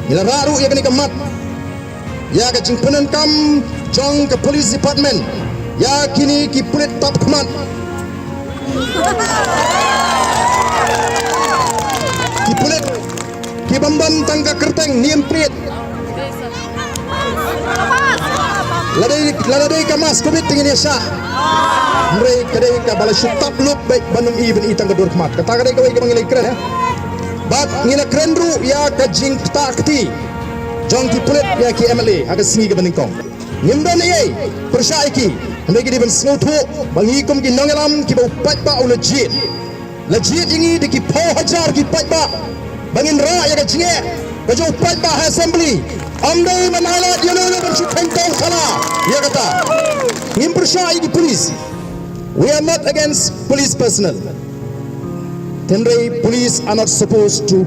Ila raru ya kini kemat. Ya ke jingpunan kam jong ke police department. Ya kini ki pulit top kemat. Ki pulit ki bambam tangga kerteng niem prit. Ladai kamas kubit tingin yasa. Mereka kadai ka bala syutap look baik banum even itang kedur kemat. Kata kadai kawai ke mangilai keren ya. Bat ngila keren ru ya ke jing takti. Jong ki pulit ya ki MLA aga singi ke bandingkong. Ngimdan ye persya iki. Hendak ki diban snotu bangikum ki nongelam ki bau pat ba ula Jied. La Jied ingi di ki po Hajar ki pat ba. Bangin ra ya ke jinge. Baju pat ba assembly. Amdai manalat yono bersuteng tong khala. Ya kata. Ngim persya iki police. We are not against police personnel. Tenray police are not supposed to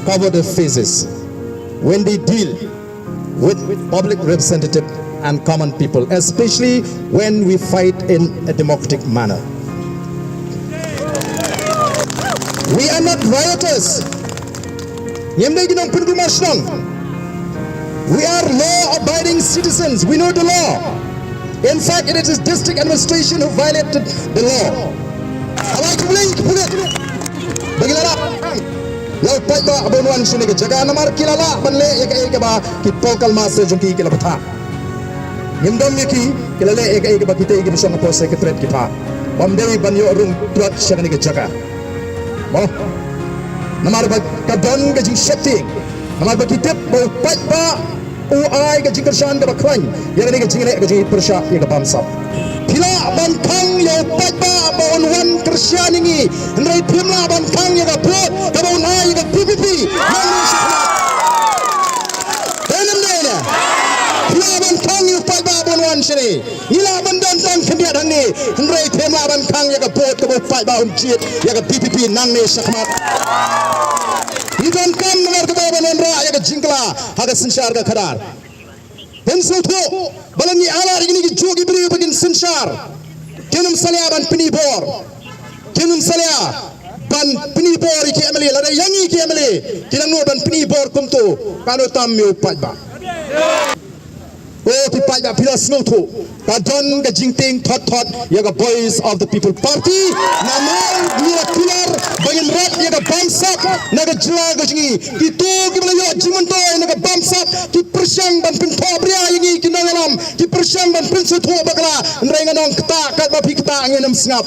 cover their faces when they deal with public representative and common people, especially when we fight in a democratic manner. We are not rioters. We are law-abiding citizens. We know the law. In fact, it is district administration who violated the law. Bagaimana? Lalu pada abunuan sini ke jaga namar kilala banle eka ba ki pokal master jongki kila bata. Ngimdom ki kilale eka ba kita eka bisa ngapo secretary kita. Bamdewi banyo rung tuat syagani ke jaga. Mo. Namar ba kadon ke jing setting. Namar ba kita ba pada uai ke jing kersan ke ba kran. Yang ni ke jing le ke jing persya eka bamsap. Pila bantang yo pada baon wan kersian ini ndai pimla bantang yo kapot kabaon ai yo PPP denem dena pila bantang yo pada baon wan sini nila bandan tang kemia dani ndai pimla bantang yo kapot kabaon pada baon Jied yo PPP nang ne sakmat idan kam ngar kabaon ndra yo jingkla haga sensyar ka khadar Pensutu balani alar ini ki jogi Briew bagin sensar kenum salia ban pinibor kenum salia ban pinibor ki emeli lada yangi ki emeli kinang no ban pinibor kumtu kano tammi upajba oh ki pajba pilas no tu kadon ga jingting thot yaga boys of the people party namal mira pilar bagin rat yaga bamsak naga jla ga jingi itu ki bela yo jimonto naga bamsak ki persyang ban pin Briew yangi ki nangalam ki persyang ban pin sutu bagala ndrai nganong kta kat ba phikta ngenam sngap